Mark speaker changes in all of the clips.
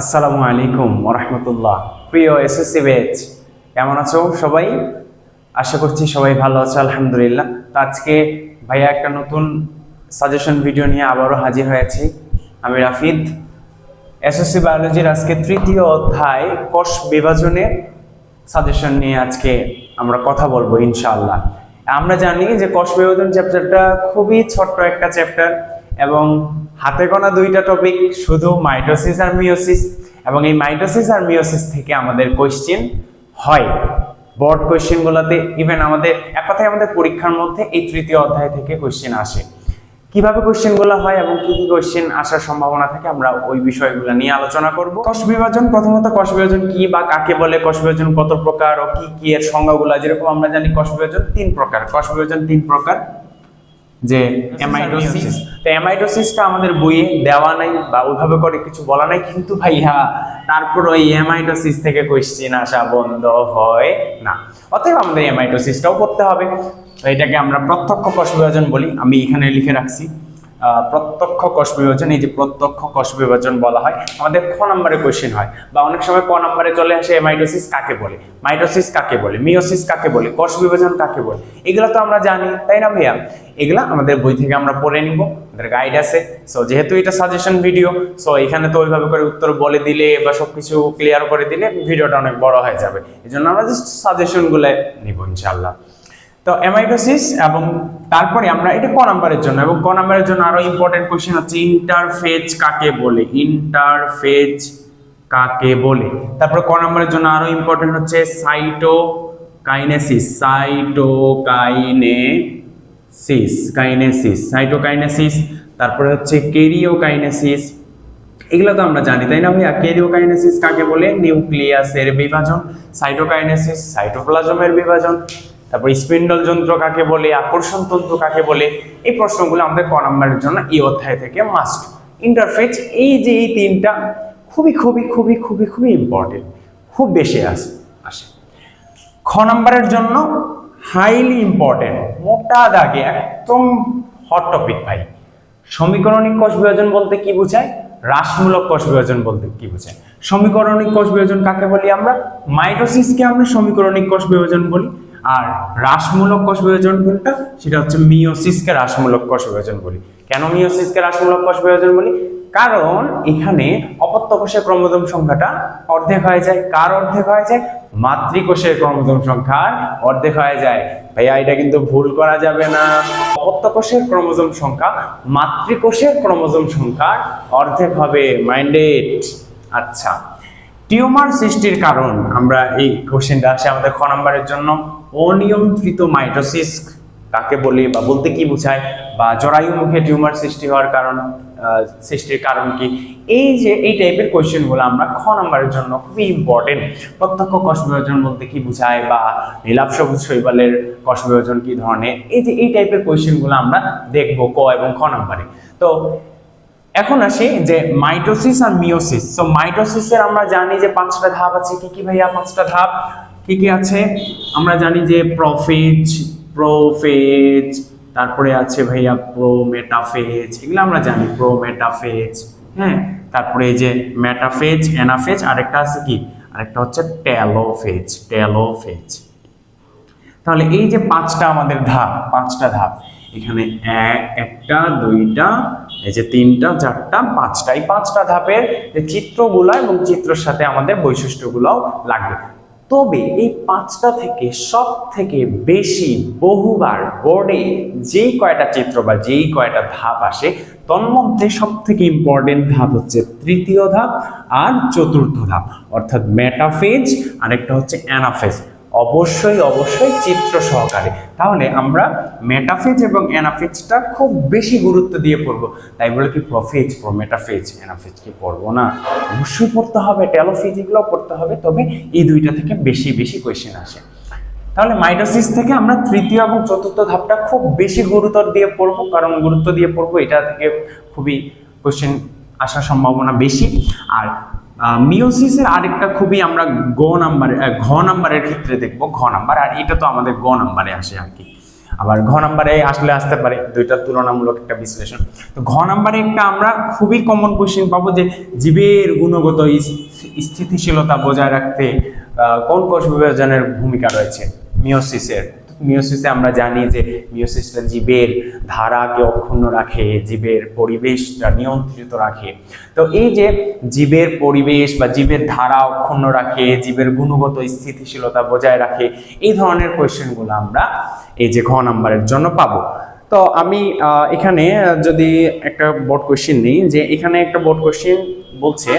Speaker 1: আসসালামু আলাইকুম ওরহমতুল্লাহ। প্রিয় এসএসসি ব্যাচ, কেমন আছো সবাই? আশা করছি সবাই ভালো আছো, আলহামদুলিল্লাহ। তো আজকে ভাইয়া একটা নতুন সাজেশন ভিডিও নিয়ে আবারও হাজির হয়েছি। আমি রাফিদ। এসএসসি বায়োলজির আজকে তৃতীয় অধ্যায় কোষ বিভাজনের সাজেশন নিয়ে আজকে আমরা কথা বলবো ইনশাআল্লাহ। আমরা জানি যে কোষ বিভাজন চ্যাপ্টারটা খুবই ছোট্ট একটা চ্যাপ্টার এবং হাতে গোনা দুইটা টপিক, শুধু মাইটোসিস আর মিওসিস। এবং এই মাইটোসিস আর মিওসিস থেকে আমাদের কোশ্চেন হয়, বোর্ড কোশ্চেনগুলোতে, ইভেন আমাদের এক কথায় আমাদের পরীক্ষার মধ্যে এই তৃতীয় অধ্যায় থেকে কোশ্চেন আসে। কিভাবে কোশ্চেনগুলো হয় এবং কি কি কোশ্চেন আসার সম্ভাবনা থাকে আমরা ওই বিষয়গুলো নিয়ে আলোচনা করব। কোষ বিভাজন, প্রথমত কোষ বিভাজন কি বা কাকে বলে, কোষ বিভাজন কত প্রকার ও কি কি এর সংজ্ঞাগুলো, যেরকম আমরা জানি কোষ বিভাজন তিন প্রকার। কোষ বিভাজন তিন প্রকার, যে অ্যামাইটোসিস। তো অ্যামাইটোসিসটা আমাদের বইয়ে দেওয়া নাই বা ওইভাবে করে কিছু বলা নাই, কিন্তু ভাইয়া তারপর ওই অ্যামাইটোসিস থেকে কোশ্চেন আসা বন্ধ হয় না, অতএব আমাদের অ্যামাইটোসিসটাও পড়তে হবে। তো এটাকে আমরা প্রত্যক্ষ কোষ বিভাজন বলি, আমি এখানে লিখে রাখছি প্রত্যক্ষ কোষ বিভাজন। এই যে প্রত্যক্ষ কোষ বিভাজন বলা হয়, আমাদের খ নম্বরে কোশ্চেন হয় বা অনেক সময় ক নম্বরে চলে আসে মাইটোসিস কাকে বলে, মাইটোসিস কাকে বলে, মিওসিস কাকে বলে, কোষ বিভাজন কাকে বলে। এগুলো তো আমরা জানি, তাই না ভাইয়া? এগুলা আমাদের বই থেকে আমরা পড়ে নিব, আমাদের গাইড আছে। সো যেহেতু এটা সাজেশন ভিডিও, সো এখানে তো ওইভাবে করে উত্তর বলে দিলে বা সবকিছু ক্লিয়ার করে দিলে ভিডিওটা অনেক বড় হয়ে যাবে। এই জন্য আমরা জাস্ট সাজেশনগুলো নিব ইনশাআল্লাহ। তো অ্যামাইটোসিস, এবং তারপরে আমরা এটা ক নাম্বারের জন্য, এবং ক নাম্বারের জন্য আরো ইম্পর্টেন্ট কোশ্চেন হচ্ছে ইন্টারফেজ কাকে বলে, ইন্টারফেজ কাকে বলে। তারপরে ক নাম্বারের জন্য আরো ইম্পর্টেন্ট হচ্ছে সাইটোকাইনেসিস, সাইটোকাইনেসিস। তারপরে হচ্ছে ক্যারিওকাইনেসিস। এগুলো তো আমরা জানি, তাই না ভাইয়া? ক্যারিওকাইনেসিস কাকে বলে? নিউক্লিয়াসের বিভাজন। সাইটোকাইনেসিস সাইটোপ্লাজমের বিভাজন। তারপর স্পিন্ডল যন্ত্র কাকে বলে, আকর্ষণ তন্ত্র কাকে বলে। এই প্রশ্নগুলো আমাদের ক নম্বরের জন্য এই অধ্যায় থেকে মাস্ট। ইন্টারফেজ, এই যে এই তিনটা খুবই খুবই খুবই খুবই খুবই ইম্পর্টেন্ট, খুব বেশি আসে। খ নম্বরের জন্য হাইলি ইম্পর্টেন্ট, মোটা দাগে একদম হট টপিক ভাই। সমীকরণিক কোষ বিভাজন বলতে কি বোঝায়, হ্রাসমূলক কোষ বিভাজন বলতে কি বোঝায়। সমীকরণিক কোষ বিভাজন কাকে বলি আমরা? মাইটোসিসকে আমরা সমীকরণিক কোষ বিভাজন বলি। আর হ্রাসমূলক কোষ বিভাজন কোনটা, সেটা হচ্ছে মিওসিসকে হ্রাসমূলক কোষ বিভাজন বলি। কেন মিওসিসকে হ্রাসমূলক কোষ বিভাজন বলি? কারণ এখানে অপত্য কোষের ক্রোমোজোম সংখ্যাটা অর্ধেক হয়ে যায়। কার অর্ধেক হয়ে যায়? মাতৃকোষের ক্রোমোজোম সংখ্যার অর্ধেক হয়ে যায়। ভাইয়া এটা কিন্তু ভুল করা যাবে না। অপত্য কোষের ক্রোমোজোম সংখ্যা মাতৃকোষের ক্রোমোজোম সংখ্যার অর্ধেক হবে, মাইন্ডেড। আচ্ছা, টিউমার সৃষ্টির কারণ, আমরা এই কোশ্চেনটা আসে আমাদের খ নম্বরের জন্য। অনিয়ন্ত্রিত মাইটোসিস কাকে বলি বা বলতে কি বোঝায়, বা জরায়ু মুখে টিউমার সৃষ্টি হওয়ার কারণ, সৃষ্টির কারণ কি। এই যে এই টাইপের কোশ্চেনগুলো আমরা খ নম্বরের জন্য খুবই ইম্পর্টেন্ট। প্রত্যক্ষ কোষ বিভাজন বলতে কি বোঝায়, বা নীলাভ সবুজ শৈবালের কোষ বিভাজন কি ধরনের, এই যে এই টাইপের কোশ্চেনগুলো আমরা দেখবো ক এবং খ নম্বরে। তো এখন আসি যে মাইটোসিস আর মিওসিস। সো মাইটোসিসের আমরা জানি যে পাঁচটা ধাপ আছে। কি কি ভাইয়া পাঁচটা ধাপ কি কি আছে? আমরা জানি যে প্রোফেজ, তারপরে আছে ভাইয়া প্রোমেটাফেজ, এগুলো আমরা জানি, প্রোমেটাফেজ। হ্যাঁ, তারপরে এই যে মেটাফেজ, অ্যানাফেজ, আরেকটা আছে কি, আরেকটা হচ্ছে টেলোফেজ। তাহলে এই যে পাঁচটা আমাদের ধাপ, পাঁচটা ধাপ এখানে, একটা, দুইটা, এই যে তিনটা, চারটা, পাঁচটা, এই পাঁচটা ধাপের যে চিত্রগুলো এবং চিত্রের সাথে আমাদের বৈশিষ্ট্যগুলোও লাগবে। তবে এই পাঁচটা থেকে সব থেকে বেশি বহুবার বোর্ডে যেই কয়টা চিত্র বা যেই কয়টা ধাপ আসে, তন্মধ্যে সব থেকে ইম্পর্টেন্ট ধাপ হচ্ছে তৃতীয় ধাপ আর চতুর্থ ধাপ, অর্থাৎ মেটাফেজ, আরেকটা হচ্ছে অ্যানাফেজ। অবশ্যই অবশ্যই চিত্র সহকারে। তাহলে আমরা মেটাফেজ এবং অ্যানাফেজটা খুব বেশি গুরুত্ব দিয়ে পড়বো। তাই বলে কি প্রোফেজ, প্রোমেটাফেজ, অ্যানাফেজ কি পড়বো না? অবশ্যই পড়তে হবে, টেলোফেজ এগুলোও পড়তে হবে। তবে এই দুইটা থেকে বেশি বেশি কোয়েশ্চেন আসে। তাহলে মাইটোসিস থেকে আমরা তৃতীয় এবং চতুর্থ ধাপটা খুব বেশি গুরুত্ব দিয়ে পড়বো, কারণ গুরুত্ব দিয়ে পড়বো, এটা থেকে খুবই কোয়েশ্চেন আসার সম্ভাবনা বেশি। আর মিওসিসের আরেকটা খুবই আমরা ঘ নাম্বারের ক্ষেত্রে দেখবো, ঘ নাম্বার, আর এটা তো আমাদের গ নাম্বারে আসে আর কি। আবার ঘ নাম্বারে আসলে আসতে পারে দুইটার তুলনামূলক একটা বিশ্লেষণ। তো ঘ নাম্বারে একটা আমরা খুবই কমন কোশ্চেন পাবো যে জীবের গুণগত স্থিতিশীলতা বজায় রাখতে কোন কোষ বিভাজনের ভূমিকা রয়েছে? মিওসিসের। মিওসিসে আমরা জানি যে মিওসিসটা জীবের ধারাকে অক্ষুণ্ণ রাখে, জীবের পরিবেশটা নিয়ন্ত্রিত রাখে। তো এই যে জীবের পরিবেশ বা জীবের ধারা অক্ষুণ্ণ রাখে, জীবের গুণগত স্থিতিশীলতা বজায় রাখে, এই ধরনের কোয়েশ্চেনগুলো আমরা এই যে ঘ নাম্বারের জন্য পাবো। তো আমি এখানে যদি একটা বোর্ড কোয়েশ্চেন নিই, যে এখানে একটা বোর্ড কোয়েশ্চেন বলছে,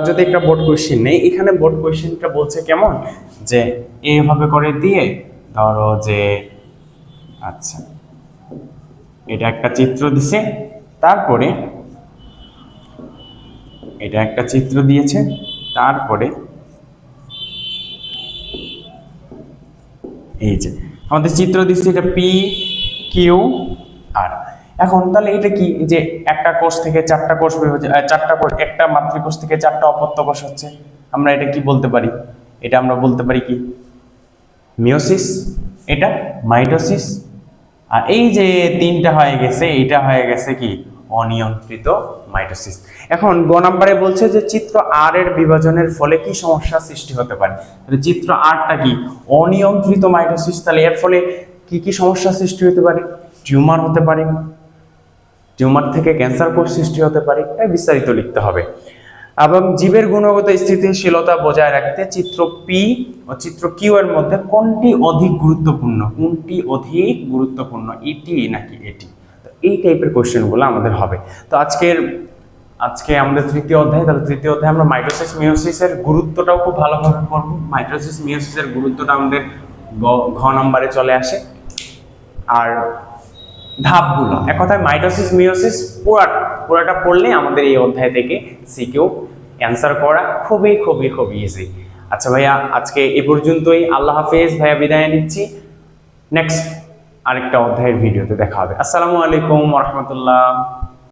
Speaker 1: যদি একটা বোর্ড কোয়েশ্চেন নেই, এখানে বোর্ড কোয়েশ্চেনটা বলছে কেমন, যে এইভাবে করে দিয়ে ধরো যে আচ্ছা এটা একটা চিত্র দিছে, তারপরে এটা একটা চিত্র দিয়েছে, তারপরে এই যে আমাদের চিত্র দিচ্ছে এটা পি কিউ আর। এখন তাহলে এটা কি, যে একটা কোষ থেকে চারটা কোষ চারটা কোষ, একটা মাতৃকোষ থেকে চারটা অপত্য কোষ হচ্ছে, আমরা এটা কি বলতে পারি? এটা আমরা বলতে পারি কি মিওসিস, এটা মাইটোসিস, আর এই যে তিনটা হয়ে গেছে এটা হয়ে গেছে কি অনিয়ন্ত্রিত মাইটোসিস। এখন গ নাম্বারে বলছে যে চিত্র আর এর বিভাজনের ফলে কি সমস্যা সৃষ্টি হতে পারে? তাহলে চিত্র আরটা কি অনিয়ন্ত্রিত মাইটোসিস, তাহলে এর ফলে কি কি সমস্যা সৃষ্টি হতে পারে? টিউমার হতে পারে, টিউমার থেকে ক্যান্সার কোষ সৃষ্টি হতে পারে, তাই বিস্তারিত লিখতে হবে। এবং জীবের গুণগত স্থিতিশীলতা বজায় রাখতে চিত্র পি ও চিত্র কিউ এর মধ্যে কোনটি অধিক গুরুত্বপূর্ণ? কোনটি অধিক গুরুত্বপূর্ণ, এটি নাকি এটি? তো এই টাইপের কোশ্চেনগুলো আমাদের হবে। তো আজকে আমাদের তৃতীয় অধ্যায়, তাহলে তৃতীয় অধ্যায় আমরা মাইটোসিস মিওসিসের গুরুত্বটাও খুব ভালোভাবে পড়ব। মাইটোসিস মিওসিসের গুরুত্বটা আমাদের ঘ নাম্বারে চলে আসে। আর ধাপগুলো, এক কথায় মাইটোসিস মিওসিস পুরাটা পড়লে আমাদের এই অধ্যায় থেকে সিকিউ অ্যান্সার করা খুবই খুবই খুবই ইজি। আচ্ছা ভাইয়া, আজকে এ পর্যন্তই। আল্লাহ হাফেজ ভাইয়া, বিদায় নিচ্ছি। নেক্সট আরেকটা অধ্যায়ের ভিডিওতে দেখা হবে। আসসালামু আলাইকুম ওয়া রাহমাতুল্লাহ।